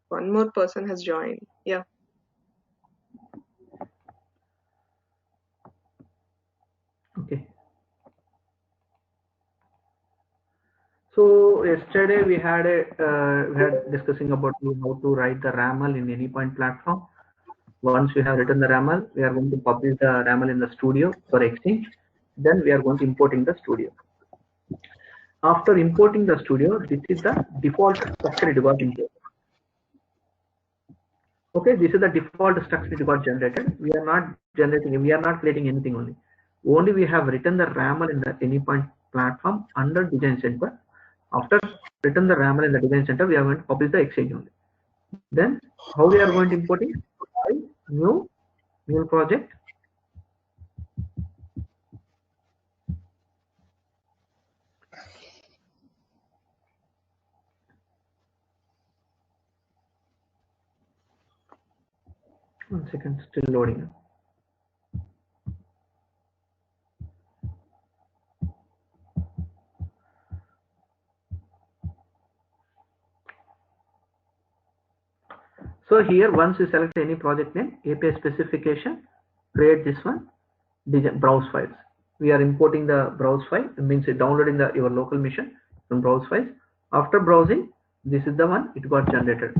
One more person has joined. Yeah. Okay. So yesterday we had discussing about how to write the RAML in Anypoint platform. Once we have written the RAML, we are going to publish the RAML in the studio for Exchange. Then we are going to importing the studio. After importing the studio, this is the default structure it got imported. Okay, this is the default structure it got generated. We are not generating, we are not creating anything only. Only we have written the RAML in the Anypoint platform under Design Center. After written the RAML in the Design Center, we are going to publish the Exchange only. Then how we are going to import it? New project. One second, still loading. So here, once you select any project name, API specification, create this one, browse files. We are importing the browse file. It means downloading your local machine from browse files. After browsing, this is the one it got generated.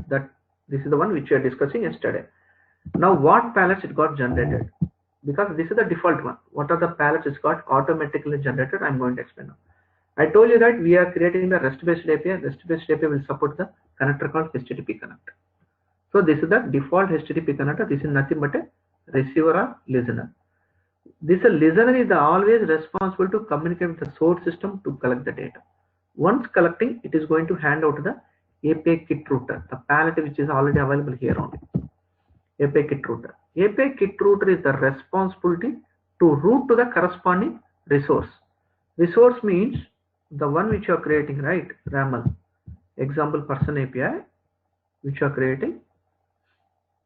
This is the one which we are discussing yesterday. Now, what palettes it got generated? Because this is the default one. What are the palettes it got automatically generated? I'm going to explain now. I told you that we are creating the REST-based API. REST-based API will support the connector called HTTP connector. So this is the default HTTP connector. This is nothing but a receiver or listener. This listener is always responsible to communicate with the source system to collect the data. Once collecting, it is going to hand out the API kit router, the palette which is already available here only. API kit router. API kit router is the responsibility to route to the corresponding resource. Resource means the one which you are creating, right? RAML. Example person API which you are creating.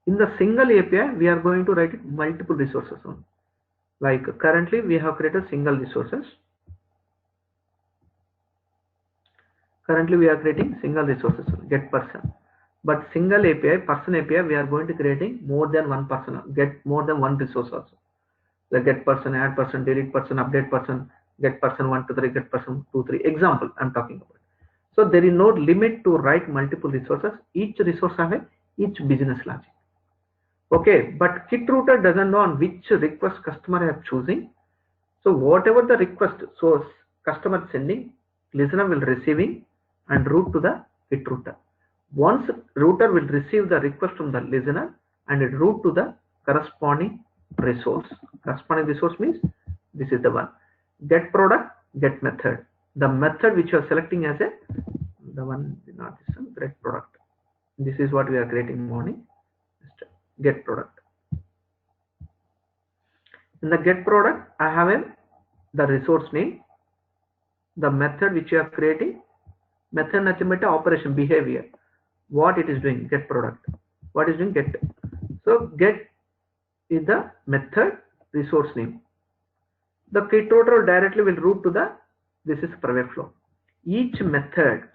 In the single API, we are going to write it multiple resources on. Like currently, we have created single resources. Currently, we are creating single resources, get person. But single API, person API, we are going to creating more than one person, get more than one resource also. Like get person, add person, delete person, update person, get person 1 to 3, get person 2, 3. Example, I'm talking about. So there is no limit to write multiple resources. Each resource have each business logic. Okay, but kit router doesn't know on which request customer are choosing. So whatever the request source customer sending, listener will receiving and route to the kit router. Once router will receive the request from the listener and it route to the corresponding resource. Corresponding resource means this is the one. Get product, get method. The method which you are selecting as the one, not this one, get product. This is what we are creating morning. Get product. In the get product, I have the resource name, the method which you are creating, method nothing but operation behavior. What it is doing, get product. What is doing, get. So get is the method resource name. The kit router directly will route to the, this is private flow. Each method,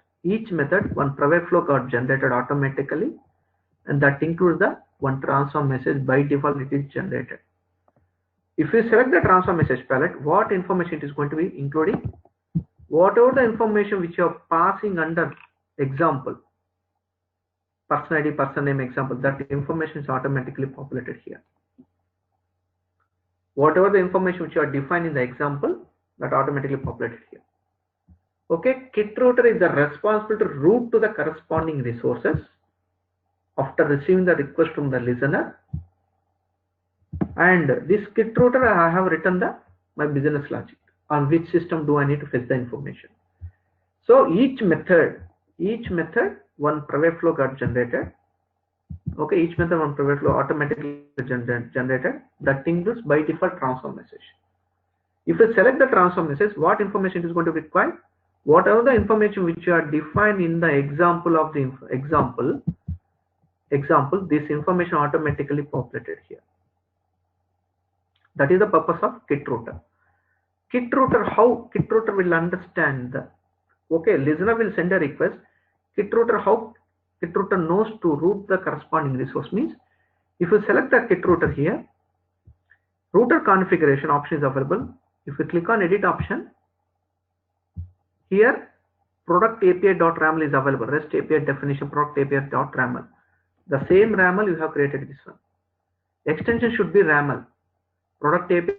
one private flow got generated automatically, and that includes the one transform message. By default it is generated. If you select the transform message palette, what information it is going to be including? Whatever the information which you are passing under example, person ID, person name example, that information is automatically populated here. Whatever the information which you are defined in the example, that automatically populated here. Okay, kit router is the responsible to route to the corresponding resources after receiving the request from the listener. And this kit router, I have written my business logic on which system do I need to fetch the information. So each method, one private flow got generated. Okay, each method one private flow automatically generated. That includes by default transform message. If you select the transform message, what information is going to be required? Whatever the information which you are defined in the example of the example, this information automatically populated here. That is the purpose of kit router. Kit router, how kit router will understand the, okay, listener will send a request. Kit router, how kit router knows to route the corresponding resource. Means if you select the kit router here, router configuration option is available. If you click on edit option, here product API.raml is available. REST API definition product API.raml. The same raml you have created this one. Extension should be raml. Product API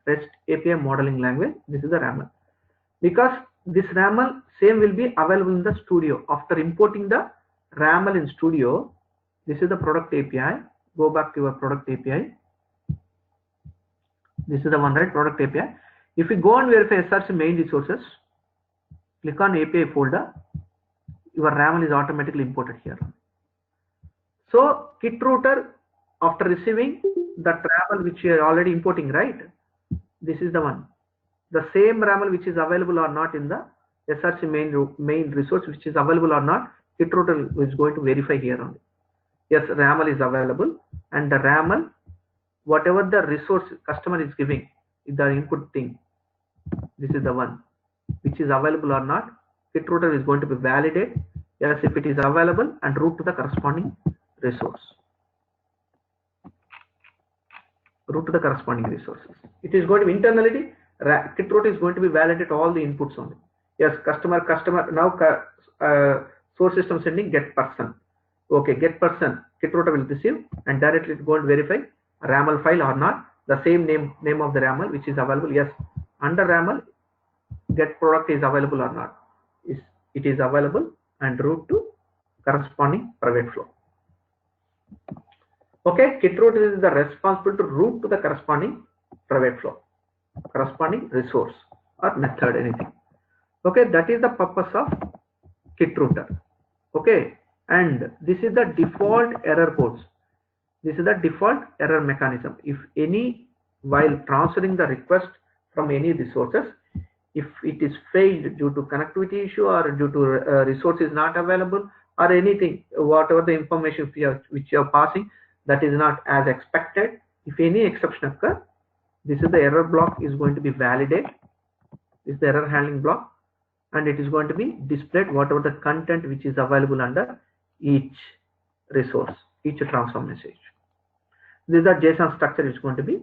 REST API modeling language. This is the raml. Because this raml same will be available in the studio. After importing the raml in studio, this is the product API. Go back to your product API. This is the one, right? Product API. If you go and verify SRC main resources, click on API folder, your raml is automatically imported here. So kit router, after receiving the raml which you are already importing, right? This is the one. The same raml which is available or not in the SRC main resource, which is available or not, kit router is going to verify here only. Yes, raml is available, and the raml, whatever the resource customer is giving, the input thing, this is the one which is available or not. Kit router is going to be validate. Yes, if it is available, and route to the corresponding resource. Route to the corresponding resources. It is going to be internally. Kit router is going to be validate all the inputs only. Yes, customer. Now source system sending get person. Okay, get person. Kit router will receive and directly go and verify raml file or not. The same name of the raml which is available. Yes, under raml get product is available or not. It is available, and route to corresponding private flow. Okay, kit router is the responsible to route to the corresponding private flow, corresponding resource or method, anything. Okay, that is the purpose of kit router. Okay, and this is the default error codes. This is the default error mechanism. If any, while transferring the request from any resources, if it is failed due to connectivity issue or due to resource is not available or anything, whatever the information which you are passing that is not as expected, if any exception occur, this is the error block is going to be validate. This is the error handling block, and it is going to be displayed whatever the content which is available under each resource, each transfer message. This is the JSON structure is going to be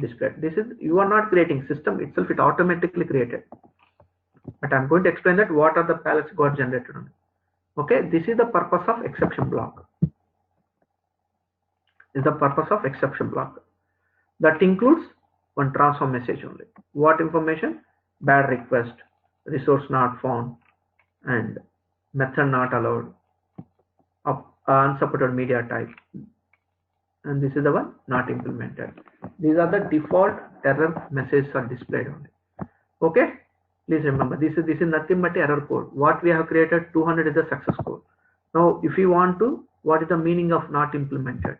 displayed. This is, you are not creating, system itself it automatically created, but I'm going to explain that what are the palettes got generated on. Okay, this is the purpose of exception block. Is the purpose of exception block. That includes one transfer message only. What information? Bad request, resource not found, and method not allowed, unsupported media type, and this is the one not implemented. These are the default error messages are displayed only. Okay, please remember this is nothing but error code. What we have created 200 is the success code. Now if you want to, what is the meaning of not implemented?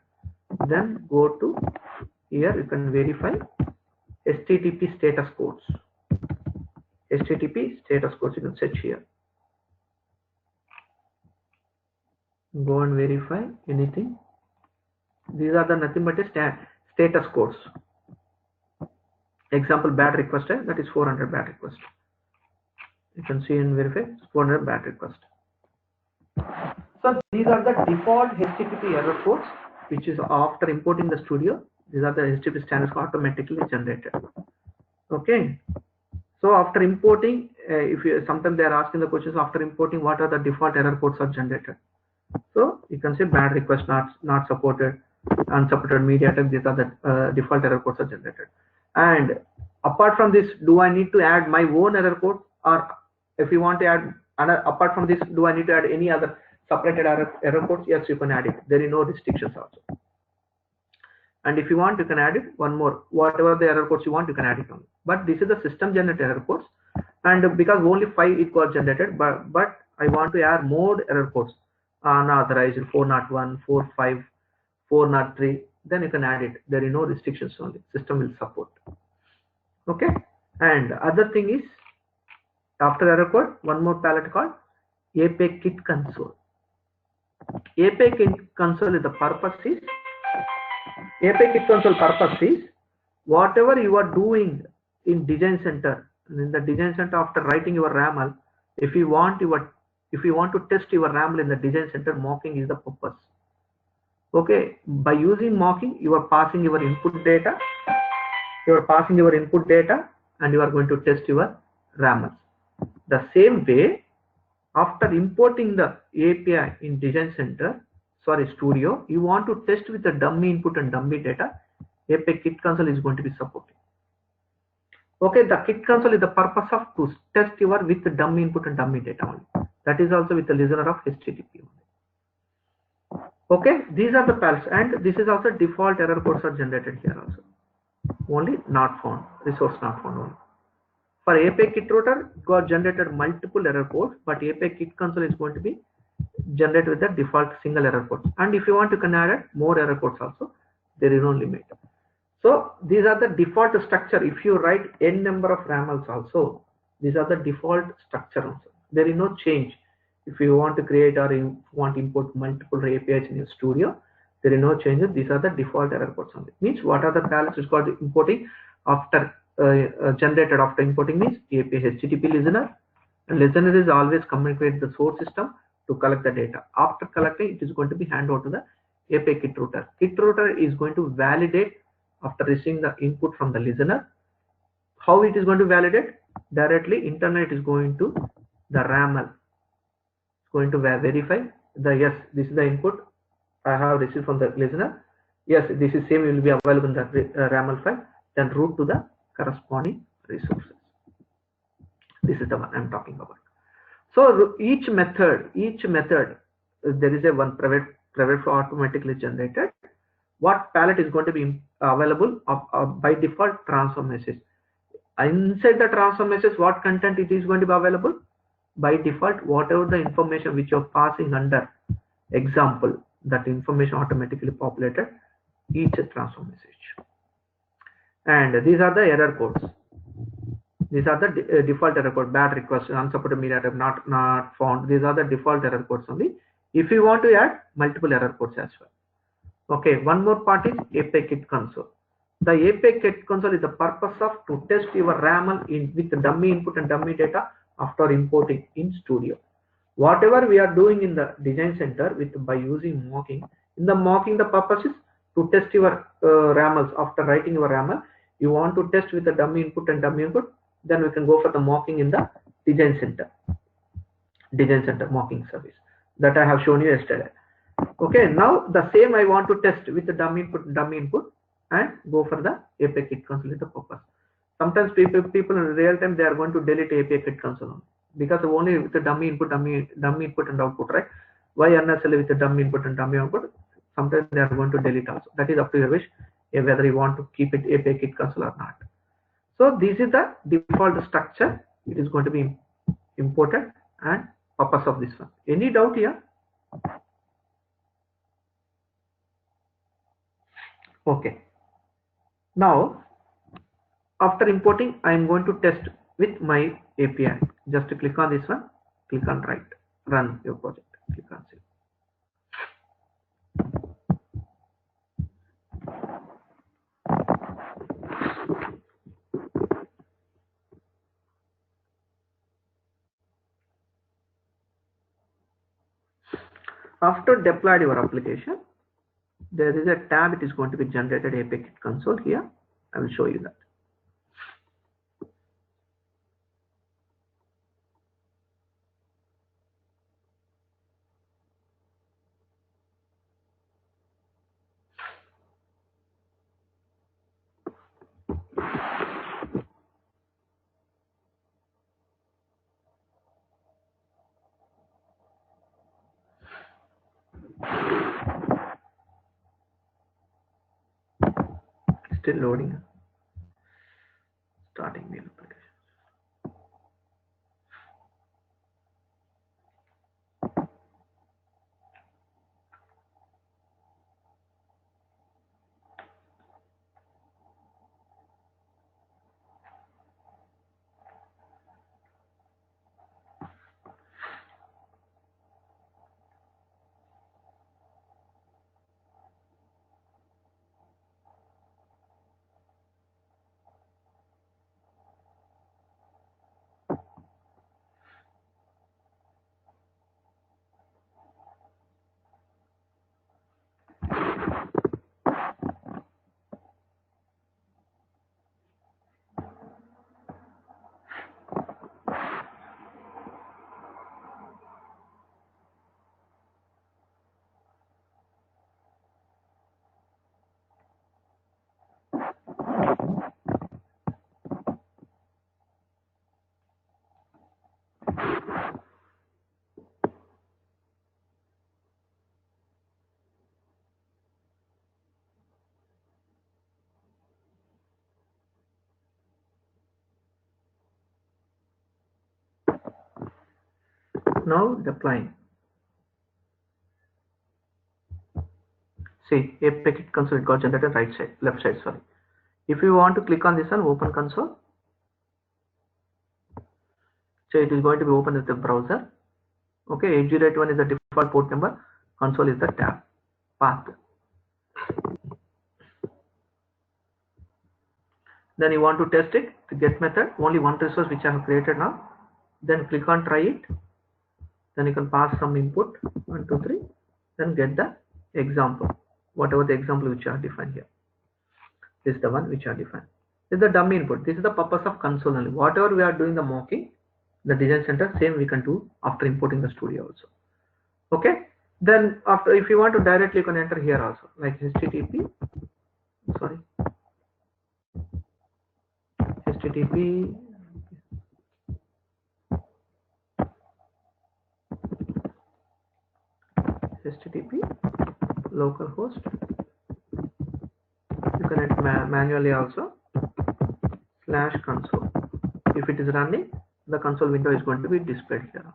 Then go to here, you can verify HTTP status codes. HTTP status codes you can search here. Go and verify anything. These are the nothing but a status codes. Example, bad request, that is 400 bad request. You can see and verify 400 bad request. So these are the default HTTP error codes, which is after importing the studio. These are the HTTP standards automatically generated. Okay. So after importing, if you sometimes they are asking the questions after importing, what are the default error codes are generated? So you can say bad request not supported, unsupported media type. These are the default error codes are generated. And apart from this, do I need to add my own error code, or if you want to add apart from this, do I need to add any other separated error codes? Yes, you can add it. There is no restrictions also. And if you want, you can add it one more. Whatever the error codes you want, you can add it on. But this is the system generated error codes, and because only 5 it got generated, but I want to add more error codes, unauthorized 401, 45, 403. Then you can add it. There is no restrictions only. System will support. Okay. And other thing is, after error code, one more palette called API Kit Console. API Kit Console is the purpose is, API Kit Console purpose is, whatever you are doing in design center, in the design center after writing your RAML, if you want your If you want to test your RAM in the design center, mocking is the purpose. Okay, by using mocking, you are passing your input data, and you are going to test your RAMs. The same way, after importing the API in design center, studio, you want to test with the dummy input and dummy data, API Kit Console is going to be supported. Okay, the Kit Console is the purpose of to test your with the dummy input and dummy data only. That is also with the listener of HTTP only. Okay, these are the pals, and this is also default error codes are generated here also. Only not found, resource not found only. For API Kit Router, got generated multiple error codes, but API Kit Console is going to be generated with the default single error codes. And if you want, you can add more error codes also. There is no limit. So these are the default structure. If you write n number of RAMLs also, these are the default structure also. There is no change. If you want to create or you want to import multiple APIs in your studio, there is no changes. These are the default error codes only. Means what are the palettes which got importing after generated after importing means API HTTP listener. And listener is always communicate with the source system to collect the data. After collecting, it is going to be handed over to the API Kit Router. Kit Router is going to validate after receiving the input from the listener. How it is going to validate? Directly internet is going to the RAML. It's going to verify the yes, this is the input I have received from the listener. Yes, this is same will be available in the RAML file. Then route to the corresponding resources. This is the one I'm talking about. So each method, there is a one private flow automatically generated. What palette is going to be available by default transfer message. Inside the transfer message, what content it is going to be available? By default, whatever the information which you're passing under example, that information automatically populated each transfer message. And these are the error codes. These are the default error code, bad request, unsupported media type, not found. These are the default error codes only. If you want to add multiple error codes as well. Okay, one more part is API Kit Console. The API Kit Console is the purpose of to test your RAML with the dummy input and dummy data after importing in studio. Whatever we are doing in the design center by using mocking, in the mocking the purpose is to test your RAMLs after writing your RAML. You want to test with the dummy input and dummy input, then we can go for the mocking in the design center mocking service that I have shown you yesterday. Okay, now the same I want to test with the dummy input and go for the API Kit Console with the purpose. Sometimes people in real time they are going to delete API Kit Console because only with the dummy input and output, right? Why unnecessarily with the dummy input and dummy output? Sometimes they are going to delete also. That is up to your wish, whether you want to keep it API Kit Console or not. So this is the default structure. It is going to be imported and purpose of this one. Any doubt here? Okay. Now, after importing, I am going to test with my API. Just to click on this one, click on write, run your project, click on save. After deployed your application, there is a tab. It is going to be generated API Kit Console here. I will show you that. Still loading. Starting mail application. Now deploying. See, API console it got generated right side, left side, sorry. If you want to click on this one, open console. So it is going to be open with the browser. Okay, 8081 is the default port number, console is the tab, path. Then you want to test it, the get method, only one resource which I have created now. Then click on try it. Then you can pass some input, 1, 2, 3. Then get the example, whatever the example which I have defined here. This is the one which I defined. This is the dummy input. This is the purpose of console only. Whatever we are doing the mocking, the design center, same we can do after importing the studio also. Okay. Then after, if you want to directly, you can enter here also, like HTTP. Sorry. HTTP. HTTP localhost. You can enter manually also /console. If it is running, the console window is going to be displayed here.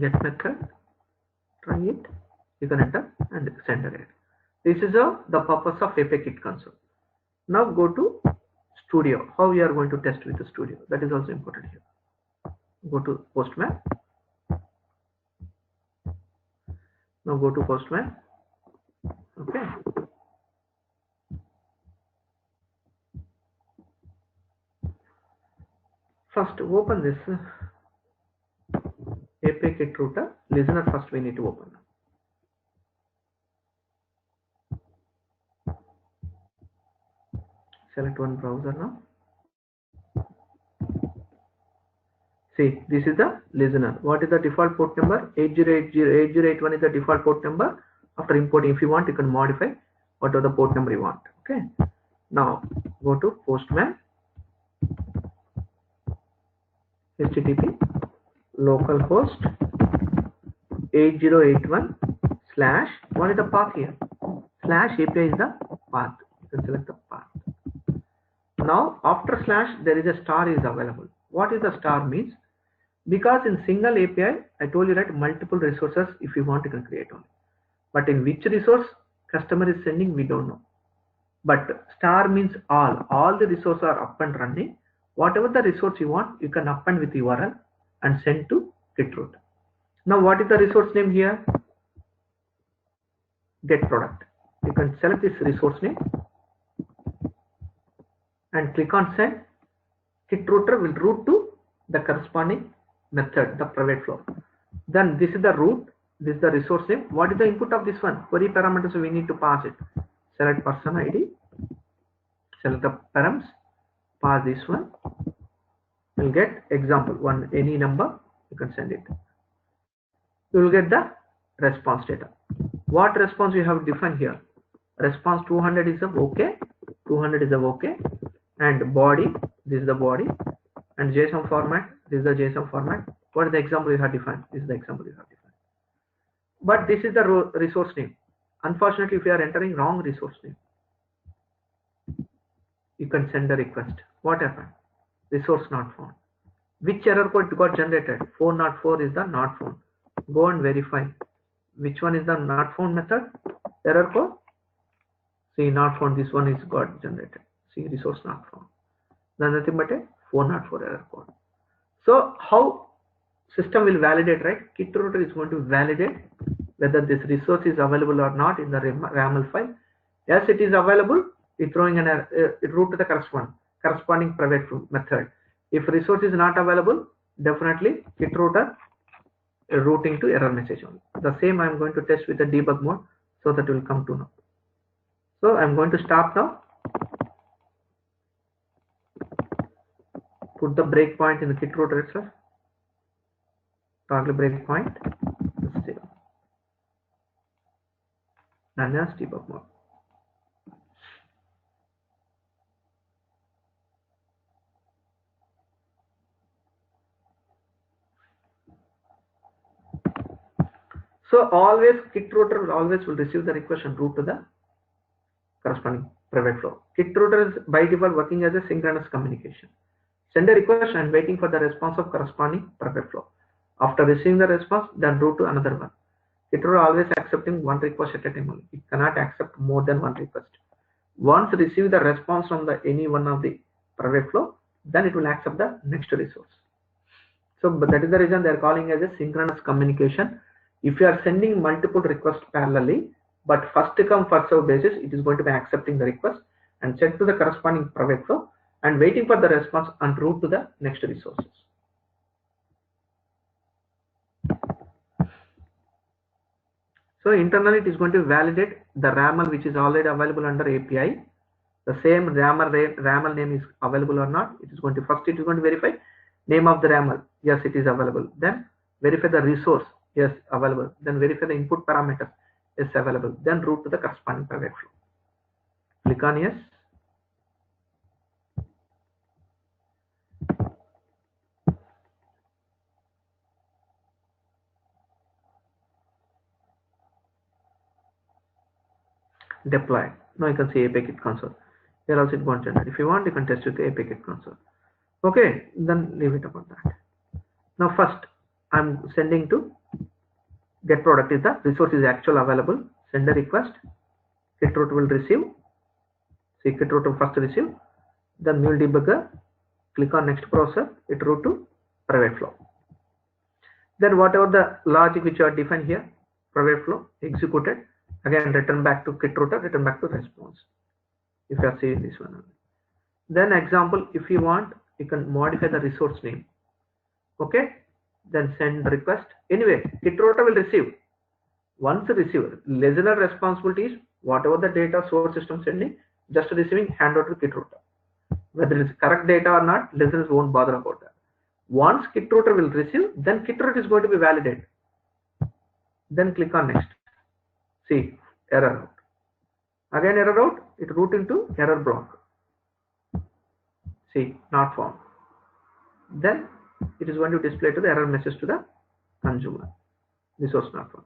Get method, try it, you can enter and send it. This is the purpose of API Kit console. Now go to studio. How we are going to test with the studio, that is also important here. Go to Postman. Now go to Postman. Okay. First open this API Kit router. Listener first we need to open. Select one browser now. See, this is the listener. What is the default port number? 8081 is the default port number. After importing, if you want, you can modify whatever the port number you want. Okay. Now go to Postman. HTTP localhost 8081 / what is the path here? /API is the path. You can select the path. Now after / there is a star is available. What is the star means? Because in single API, I told you that multiple resources, if you want, you can create only. But in which resource customer is sending, we don't know. But star means all the resources are up and running. Whatever the resource you want, you can append with URL and send to Git root. Now what is the resource name here? Get product. You can select this resource name and click on send. Git router will route to the corresponding method, the private flow. Then this is the root, this is the resource name. What is the input of this one? Query parameters, so we need to pass it. Select person ID, select the params, pass this one. You'll get example one, any number, you can send it. You will get the response data. What response you have defined here? Response 200 is of OK, 200 is of OK, and body, this is the body, and JSON format, this is the JSON format. What is the example you have defined? This is the example you have defined. But this is the resource name. Unfortunately, if you are entering wrong resource name, you can send a request. What happened? Resource not found. Which error code got generated? 404 is the not found. Go and verify. Which one is the not found method? Error code. See, not found. This one is got generated. See, resource not found. Then nothing but a 404 error code. So how system will validate, right? Git router is going to validate whether this resource is available or not in the YAML file. Yes, it is available. It's throwing an error, it route to the corresponding private method. If resource is not available, definitely Git router routing to error message only. The same I am going to test with the debug mode so that will come to know. So I am going to stop now. Put the breakpoint in the Git router itself. Toggle breakpoint. And as debug mode. So always Git router always will receive the request and route to the corresponding private flow. Git router is by default working as a synchronous communication. Send a request and waiting for the response of corresponding private flow. After receiving the response, then route to another one. Kitrotor always accepting one request at a time only. It cannot accept more than one request. Once receive the response from the any one of the private flow, then it will accept the next resource. So but that is the reason they are calling as a synchronous communication. If you are sending multiple requests parallelly, but first come first serve basis, it is going to be accepting the request and send to the corresponding private flow and waiting for the response and route to the next resources. So internally it is going to validate the RAML which is already available under API. The same RAML name is available or not. It is going to first it is going to verify name of the RAML. Yes, it is available. Then verify the resource. Yes, available. Then verify the input parameters. Yes, available. Then route to the corresponding private flow. Click on yes. Deploy. Now you can see API Kit console. Here also it won't generate. If you want, you can test with the API Kit console. Okay, then leave it about that. Now first, I'm sending to get product is the resource is actual available. Send a request. Kitrotor will receive. See Kitrotor first receive. Then mule debugger. Click on next processor. It route to private flow. Then whatever the logic which you are defined here, private flow executed. Again return back to Kitrotor. Return back to response. If you are seeing this one. Then example, if you want, you can modify the resource name. Okay. Then send request. Anyway, Kitrotor will receive. Once received, listener responsibility is whatever the data source system sending, just receiving hand over to Kitrotor. Whether it is correct data or not, listeners won't bother about that. Once Kitrotor will receive, then Kitrotor is going to be validated. Then click on next. See, error out. Again error out, it route into error block. See, not found. Then it is going to display to the error message to the consumer. Resource not found.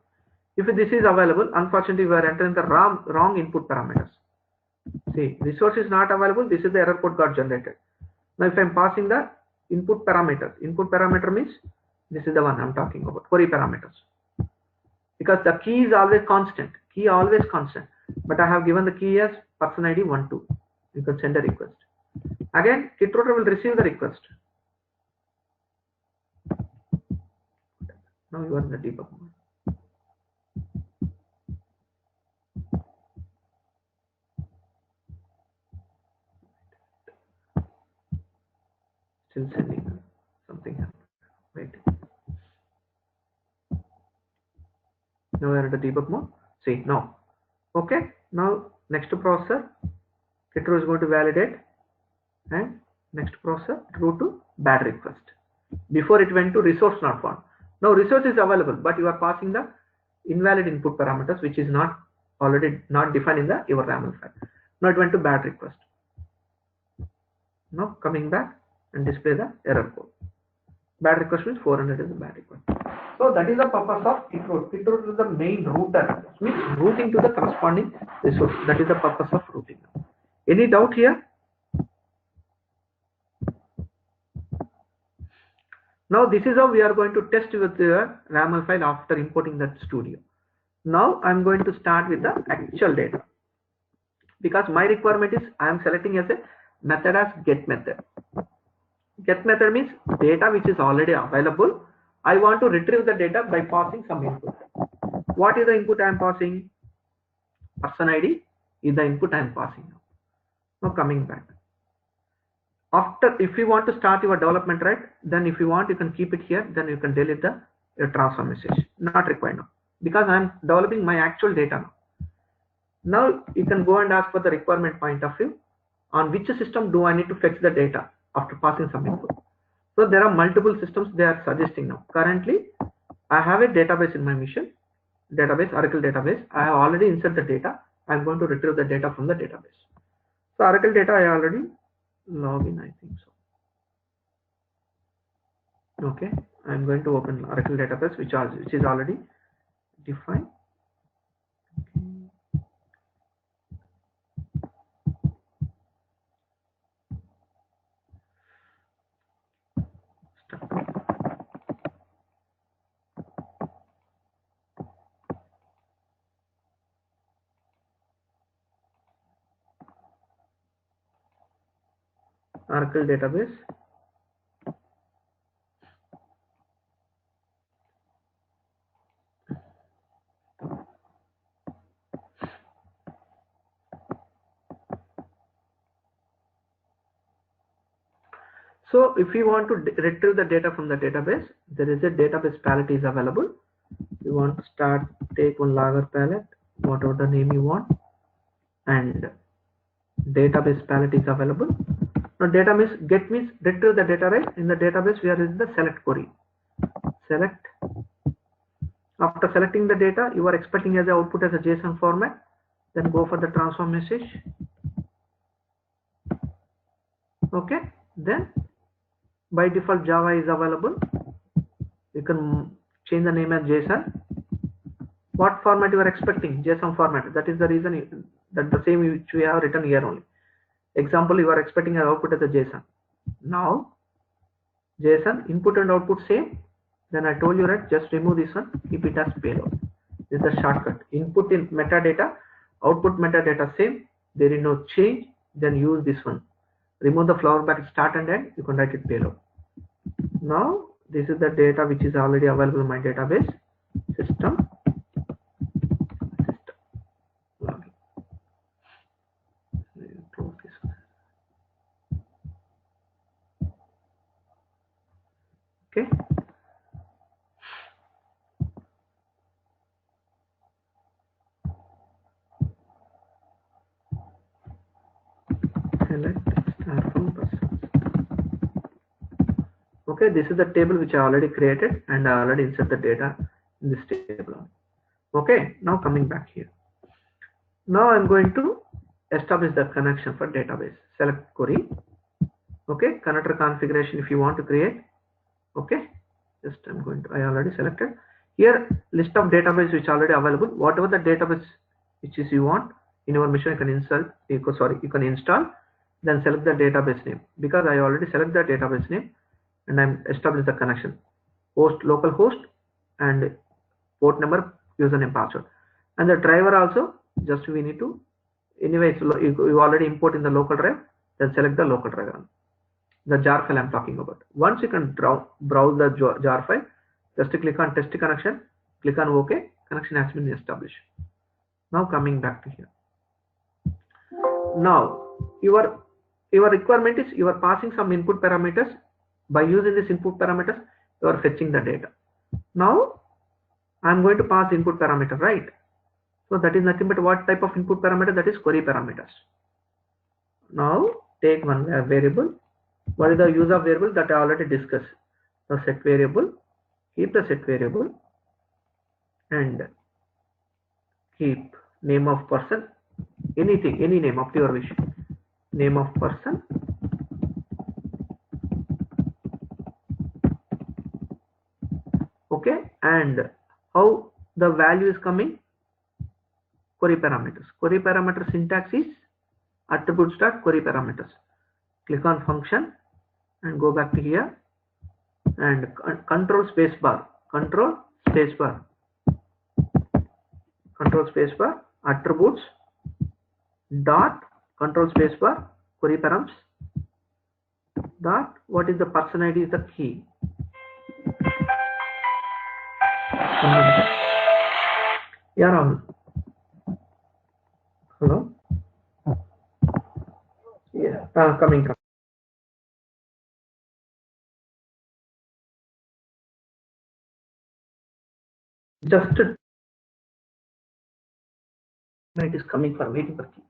If this is available, unfortunately we are entering the wrong input parameters. See, resource is not available. This is the error code got generated. Now if I am passing the input parameters, input parameter means this is the one I am talking about, query parameters. Because the key is always constant. Key always constant. But I have given the key as person ID 12. You can send a request. Again, Kitrotor will receive the request. Now you are in the debug mode. Still sending something happened. Wait. Now we are in the debug mode. See now. Okay. Now next processor, Kitrotor is going to validate, and next processor route to bad request. Before it went to resource not found. Now resource is available, but you are passing the invalid input parameters, which is not already not defined in the your RAML file. Now it went to bad request. Now coming back and display the error code. Bad request means 400 is the bad request. So that is the purpose of Kitrotor. Kitrotor is the main router. It means routing to the corresponding resource. That is the purpose of routing. Any doubt here? Now this is how we are going to test with the RAML file after importing that studio. Now I am going to start with the actual data. Because my requirement is I am selecting as a method as get method. Get method means data which is already available. I want to retrieve the data by passing some input. What is the input I am passing? Person ID is the input I am passing now. Now coming back. After, if you want to start your development, right, then if you want, you can keep it here. Then you can delete the transfer message. Not required now because I am developing my actual data now. Now you can go and ask for the requirement point of view. On which system do I need to fetch the data after passing some input? So there are multiple systems they are suggesting now. Currently, I have a database in my mission, database, Oracle database. I have already inserted the data. I am going to retrieve the data from the database. So Oracle data I already log in, I think so. Okay, I am going to open Oracle database which is already defined. Oracle database. So if you want to retrieve the data from the database, there is a database palette is available. You want to start, take one lager palette, whatever the name you want, and database palette is available. Now data means get means retrieve the data, right? In the database where is the select query. Select. After selecting the data, you are expecting as a output as a JSON format. Then go for the transform message. Okay. Then by default Java is available. You can change the name as JSON. What format you are expecting? JSON format. That is the reason that the same which we have written here only. Example, you are expecting an output as a JSON. Now JSON input and output same. Then I told you, right, just remove this one, keep it as payload. This is the shortcut. Input in metadata, output metadata same, there is no change, then use this one. Remove the flower bracket start and end, you can write it payload. Now this is the data which is already available in my database. System login. Close this one. Okay. Select star from person. Okay, this is the table which I already created and I already insert the data in this table. Okay, now coming back here. Now I'm going to establish the connection for database. Select query. Okay, connector configuration if you want to create. Okay, just I already selected. Here list of database which already available. Whatever the database which is you want in your machine, you can you can install. Then select the database name, because I already select the database name and I'm establish the connection. Host, local host, and port number, username, password. And the driver also, just we need to, anyway, you already import in the local drive, then select the local drive, the jar file I'm talking about. Once you can browse the jar file, just click on test connection, click on OK, connection has been established. Now coming back to here. Now your requirement is you are passing some input parameters. By using this input parameters, you are fetching the data. Now I'm going to pass input parameter, right? So that is nothing but what type of input parameter? That is query parameters. Now take one variable. What is the use of variable? That I already discussed. The set variable, keep the set variable and keep name of person, anything, any name of your wish. Name of person, okay, and how the value is coming? Query parameters. Query parameter syntax is attributes dot query parameters. Click on function and go back to here and control space bar, control space bar, control space bar, attributes dot control space bar, query params dot, what is the person ID is the key. Yeah, Rahul. Hello. Yeah, coming. Just it is coming for waiting for key.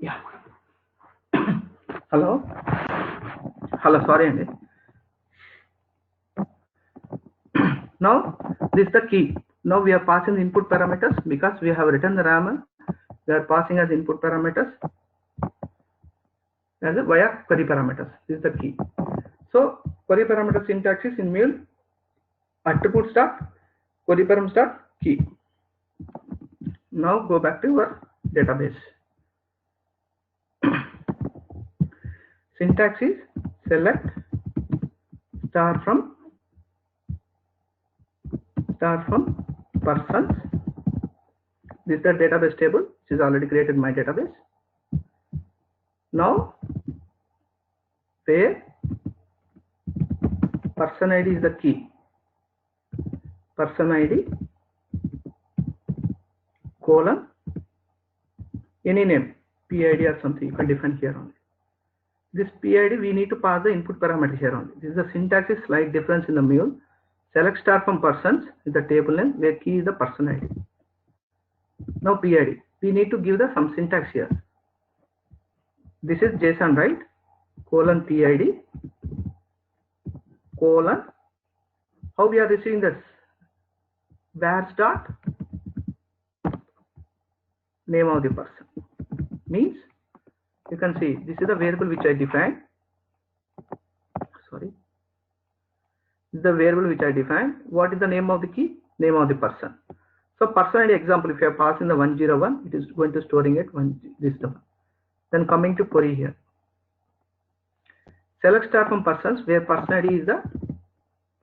Yeah. Hello. Sorry, Andy. Now this is the key. Now we are passing the input parameters because we have written the RAM. We are passing as input parameters as a via query parameters. This is the key. So query parameter syntax is in mule attributes dot query params dot key. Now go back to your database. Syntax is select star from persons. This is the database table which is already created in my database. Now where person ID is the key. Person ID colon any name, PID or something you can define here only. This PID we need to pass the input parameter here only. This is the syntax is slight difference in the mule. Select star from persons is the table name where key is the person ID. Now PID we need to give the some syntax here. This is JSON, right? Colon PID colon how we are receiving this vars dot name of the person means you can see this is the variable which I defined. Sorry, this is the variable which I defined. What is the name of the key? Name of the person. So person ID example, if you are passing the 101, it is going to storing it this the one. Then coming to query here, select star from persons where person ID is the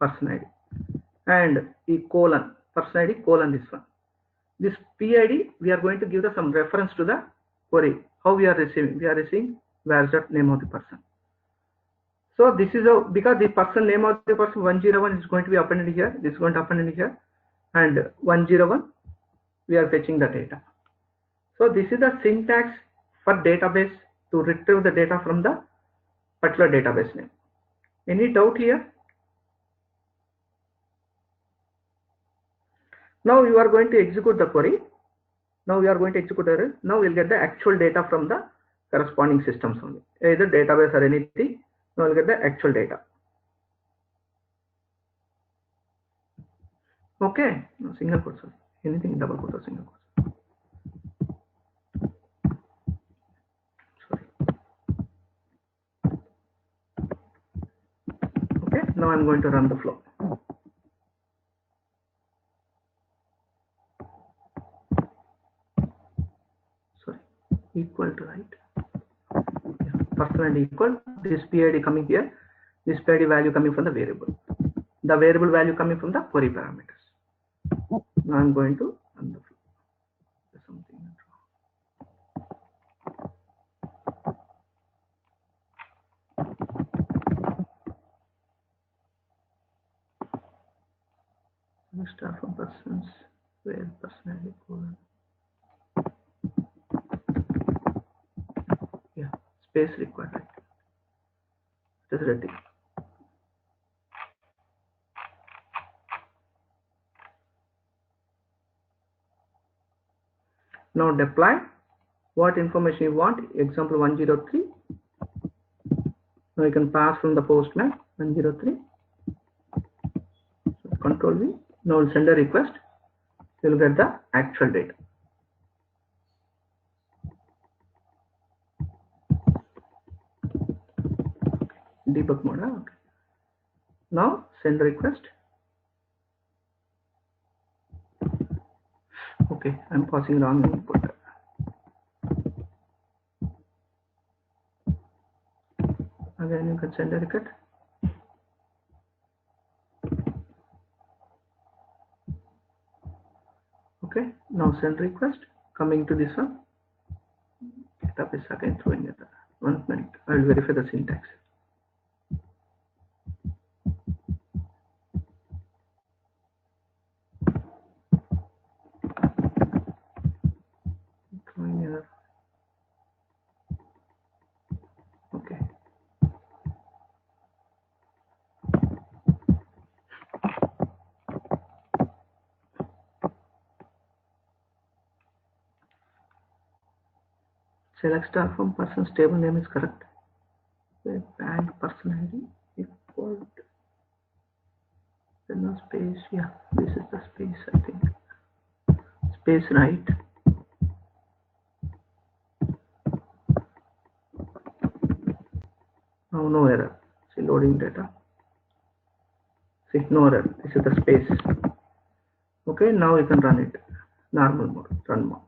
person ID and the colon person ID colon this one. This PID we are going to give the some reference to the query. How we are receiving? We are receiving vars dot name of the person. So this is a because the person name of the person 101 is going to be appended here. This is going to appended here, and 101 we are fetching the data. So this is the syntax for database to retrieve the data from the particular database name. Any doubt here? Now you are going to execute the query. Now we are going to execute the query. Now we'll get the actual data from the corresponding systems only, either database or anything. Now we'll get the actual data. Okay, no, single quote, sorry. Anything double quote or single quote. Sorry. Okay, now I'm going to run the flow. Sorry, equal to right. Yeah, person and equal. This PID coming here. This PID value coming from the variable. The variable value coming from the query parameters. Now I'm going to run the flow. There's something wrong. Start from persons where person ID colon. Yeah, space required. Right. It is ready. Now deploy what information you want. Example 103. Now you can pass from the postman 103. So control V. Now we'll send a request. You'll get the actual data. Debug mode. Okay. Now send a request. Okay, I'm passing wrong input. Again, you can send a request. Okay, now send request. Coming to this one. Database again throwing it. 1 minute. I will verify the syntax. Throwing error. Okay. Select star from person's table name is correct. Bank person ID equal to then no space. Yeah, this is the space, I think. Space, right? Now no error. See, loading data. See, no error. This is the space. Okay, now you can run it. Normal mode, run mode.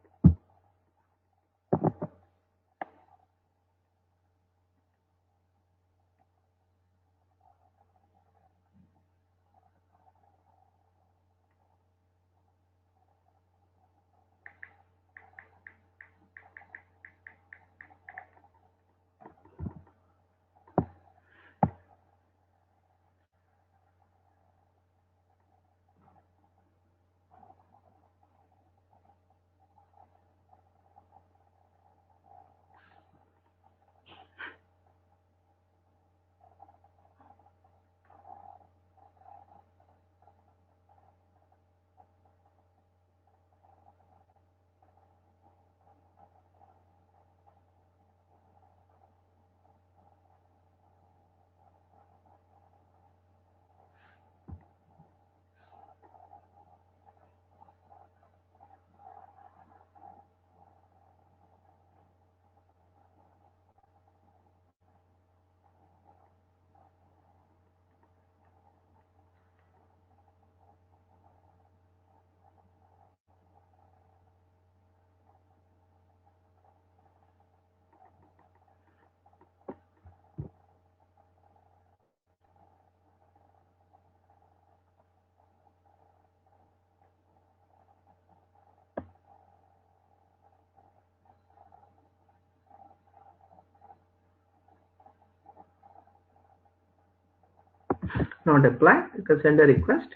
Now deploy, you can send a request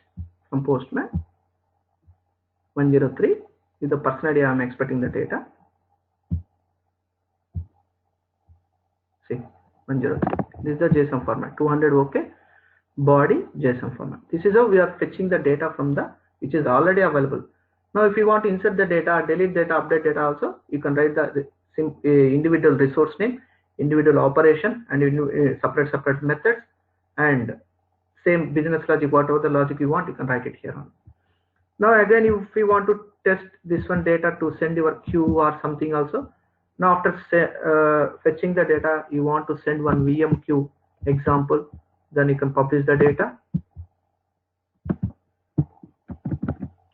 from Postman 103 with the person ID I am expecting the data. See, 103. This is the JSON format. 200 OK. Body JSON format. This is how we are fetching the data from the which is already available. Now, if you want to insert the data, delete data, update data also, you can write the individual resource name, individual operation, and separate methods, and same business logic, whatever the logic you want, you can write it here on. Now again, if you want to test this one data to send your queue or something also, now after fetching the data, you want to send one VM queue example, then you can publish the data.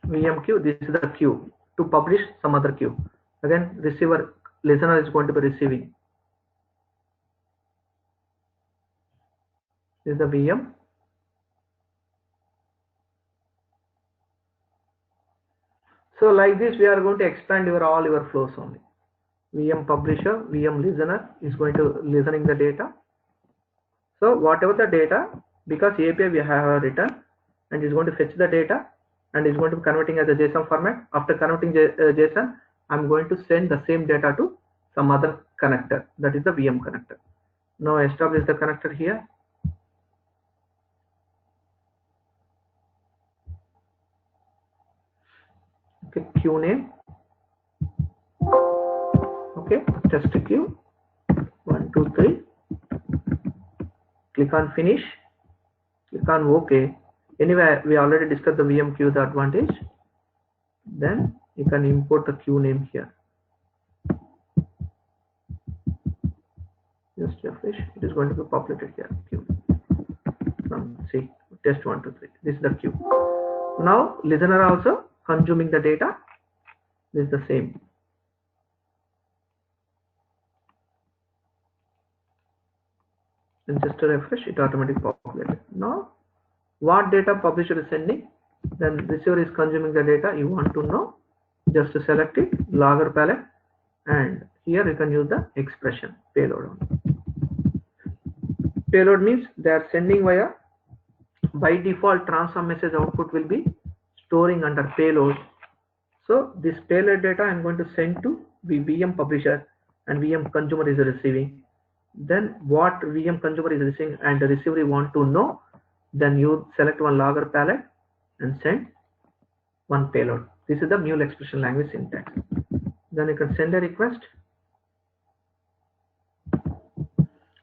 VM queue, this is the queue to publish some other queue. Again, receiver listener is going to be receiving. This is the VM. So like this, we are going to expand all your flows only. VM publisher, VM listener is going to listening the data. So whatever the data, because API we have written, and is going to fetch the data, and is going to be converting as a JSON format. After converting JSON, I'm going to send the same data to some other connector, that is the VM connector. Now establish the connector here. Okay, queue name. Okay, test queue. 1, 2, 3. Click on finish. Click on OK. Anyway, we already discussed the VM queue, the advantage. Then you can import the queue name here. Just refresh. It is going to be populated here. Queue. See, test 1, 2, 3. This is the queue. Now listener also consuming the data. This is the same. And just to refresh, it automatically populated. Now, what data publisher is sending? Then receiver is consuming the data. You want to know? Just to select it, logger palette, and here you can use the expression payload. Payload means they are sending via, by default transform message output will be storing under payload. So this payload data I'm going to send to the VM publisher, and VM consumer is receiving. Then what VM consumer is receiving and the receiver you want to know, then you select one logger palette and send one payload. This is the mule expression language syntax. Then you can send a request.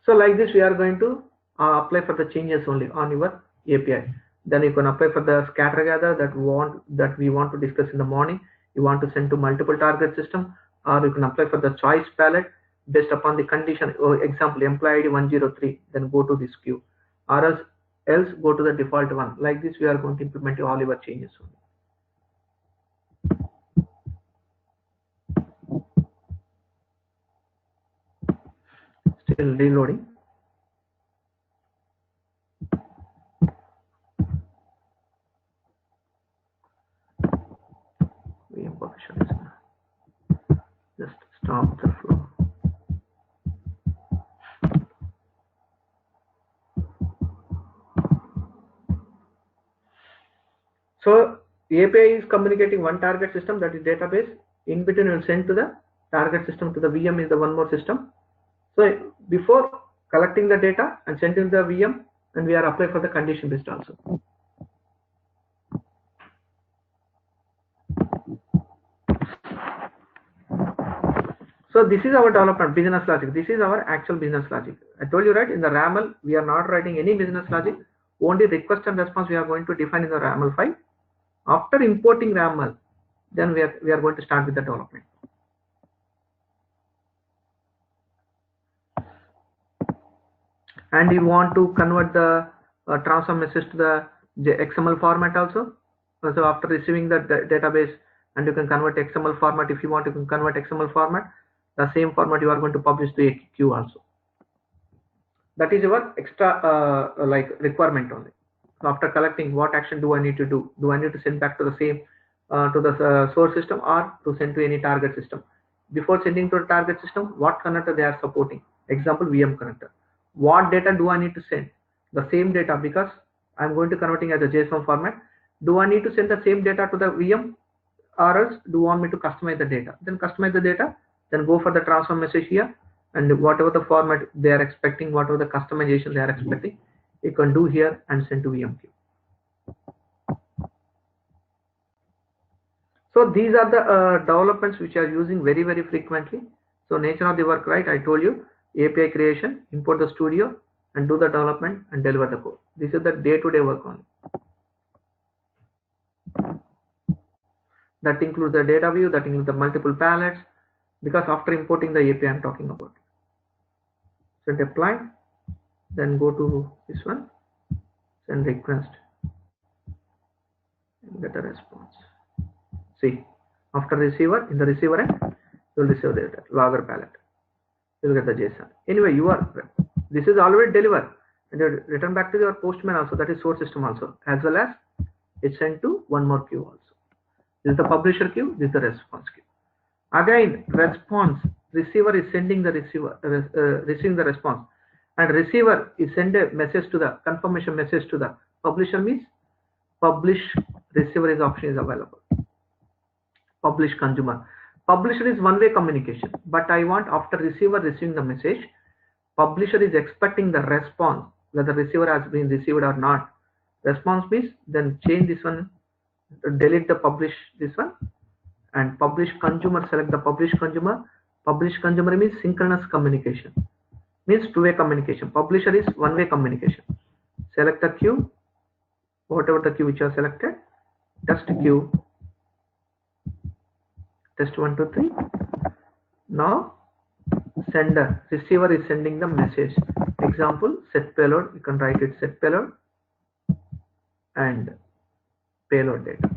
So like this, we are going to apply for the changes only on your API. Then you can apply for the scatter gather that we want to discuss in the morning. You want to send to multiple target system, or you can apply for the choice palette based upon the condition. Example, employee ID 103, then go to this queue, or else go to the default one. Like this, we are going to implement all your changes only. Still reloading. VM permission is just stop the flow. So API is communicating one target system, that is database. In between, you will send to the target system to the VM is the one more system. So before collecting the data and sending the VM, and we are applying for the condition based also. So this is our development business logic. This is our actual business logic. I told you, right, in the RAML, we are not writing any business logic. Only request and response we are going to define in the RAML file. After importing RAML, then we are going to start with the development. And you want to convert the transform message to the XML format also. So after receiving the database, and you can convert XML format. If you want, you can convert XML format. The same format you are going to publish to a queue also. That is your extra like requirement only. So after collecting, what action do I need to do? Do I need to send back to the same to the source system, or to send to any target system? Before sending to the target system, what connector they are supporting? Example, VM connector. What data do I need to send? The same data, because I'm going to converting as a JSON format. Do I need to send the same data to the VM, or else do you want me to customize the data? Then customize the data, then go for the transform message here, and whatever the format they are expecting, whatever the customization they are expecting, you can do here and send to VMQ. So these are the developments which are using very, very frequently. So nature of the work, right? I told you, API creation, import the studio, and do the development and deliver the code. This is the day-to-day work only. That includes the data view, that includes the multiple palettes, because after importing the API I'm talking about. So deploy, then go to this one, send request, and get a response. See, after receiver, in the receiver end, you will receive the data, logger palette. You will get the JSON. Anyway, this is already delivered, and you return back to your postman also, that is source system also, as well as it's sent to one more queue also. This is the publisher queue, this is the response queue. Again, response, receiver is sending the receiving the response, and receiver is send a message to the confirmation message to the publisher, means publish receiver is option is available. Publish consumer. Publisher is one-way communication, but I want after receiver receiving the message, publisher is expecting the response, whether receiver has been received or not. Response means then change this one, delete the publish this one, and publish consumer, select the publish consumer. Publish consumer means synchronous communication, means two-way communication. Publisher is one-way communication. Select the queue, whatever the queue which you have selected, test queue, test 1 2 3. Now sender, receiver is sending the message. Example, set payload, you can write it set payload and payload data,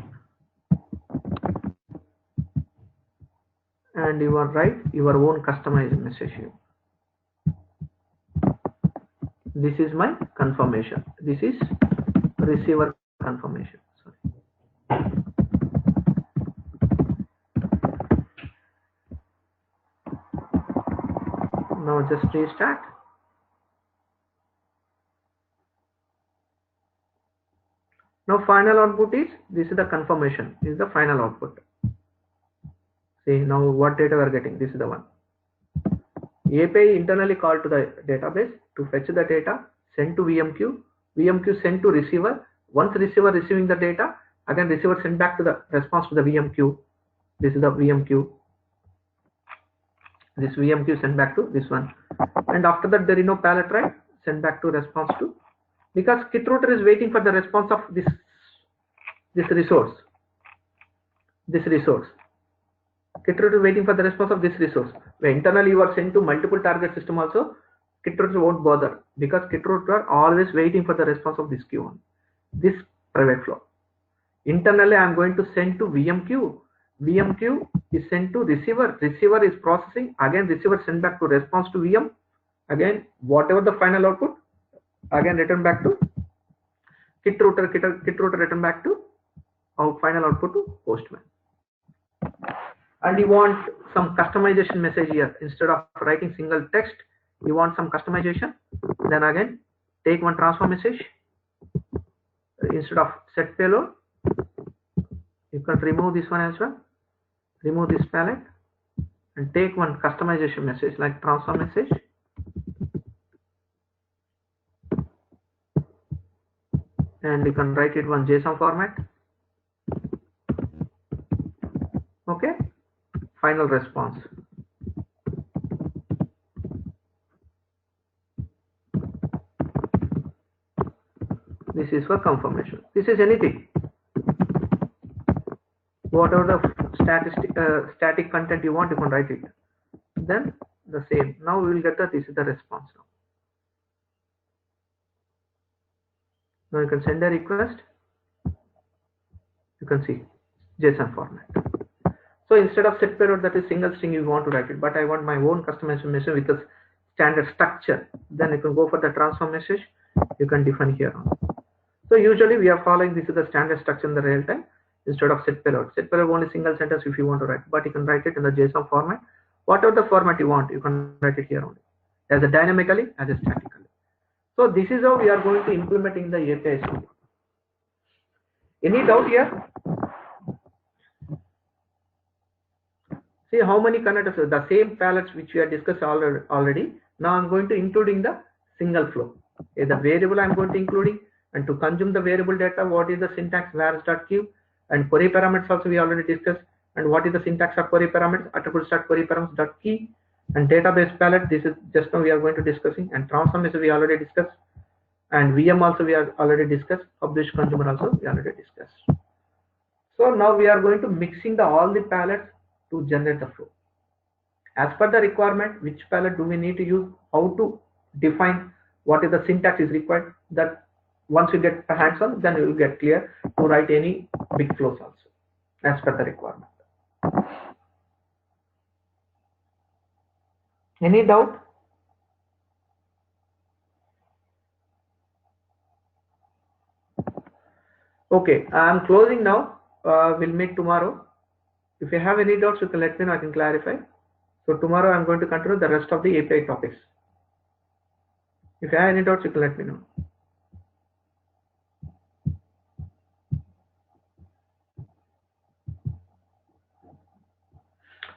and you are write your own customized message here. This is my confirmation. This is receiver confirmation. Sorry. Now just restart. Now final output is, this is the confirmation, this is the final output. See now what data we are getting, this is the one. API internally called to the database to fetch the data, send to VMQ, VMQ send to receiver. Once receiver receiving the data, again receiver send back to the response to the VMQ. This is the VMQ. This VM queue send back to this one, and after that there is no pallet, right? Send back to response to, because kit router is waiting for the response of this resource. Kit router is waiting for the response of this resource. When internally you are sent to multiple target system also, kit router won't bother, because kit router are always waiting for the response of this queue on this private flow. Internally I am going to send to VM queue. VM queue is sent to receiver. Receiver is processing. Again receiver send back to response to VM. Again whatever the final output, again return back to kit router. Kit router return back to our final output to Postman. And you want some customization message here. Instead of writing single text, you want some customization. Then again take one transfer message. Instead of set payload, you can remove this one as well. Remove this pallet and take one customization message like transfer message. And you can write it one JSON format. Okay. Final response. This is for confirmation. This is anything. Whatever the static content you want, you can write it. Then the same. Now we will get that this is the response. Now you can send a request. You can see JSON format. So instead of set payload, that is single string, you want to write it, but I want my own customization message with a standard structure. Then you can go for the transfer message. You can define here on. So usually we are following this is the standard structure in the real time. Instead of set payload only single sentence if you want to write, but you can write it in the JSON format. Whatever the format you want, you can write it here only, as a dynamically, as a statically. So this is how we are going to implement in the API Studio. Any doubt here? See how many connectors, the same pallets which we have discussed already. Now I'm going to including the single flow. The variable I'm going to including, and to consume the variable data, what is the syntax vars.queue, and query parameters also we already discussed. And what is the syntax of query parameters? Attribute start query parameters.key, and database palette. This is just now we are going to discussing, and transform is we already discussed, and VM also we are already discussed. Publish consumer also we already discussed. So now we are going to mixing all the palettes to generate the flow. As per the requirement, which palette do we need to use? How to define what is the syntax is required? That once you get hands-on, then you will get clear to write any big flows also as per the requirement. Any doubt? Okay, I am closing now. We'll meet tomorrow. If you have any doubts, you can let me know. I can clarify. So tomorrow I'm going to continue the rest of the API topics. If you have any doubts, you can let me know.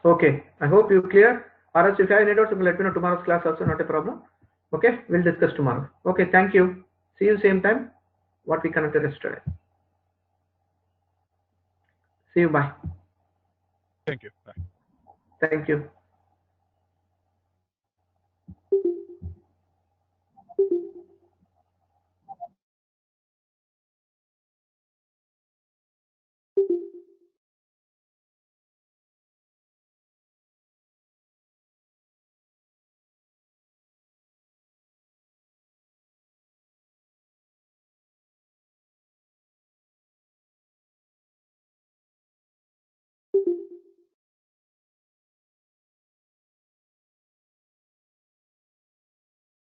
Okay, I hope you clear. Or else if you have any doubts, you can let me know. Tomorrow's class also not a problem. Okay, we'll discuss tomorrow. Okay, thank you. See you same time what we connected yesterday. See you. Bye. Thank you. Bye. Thank you.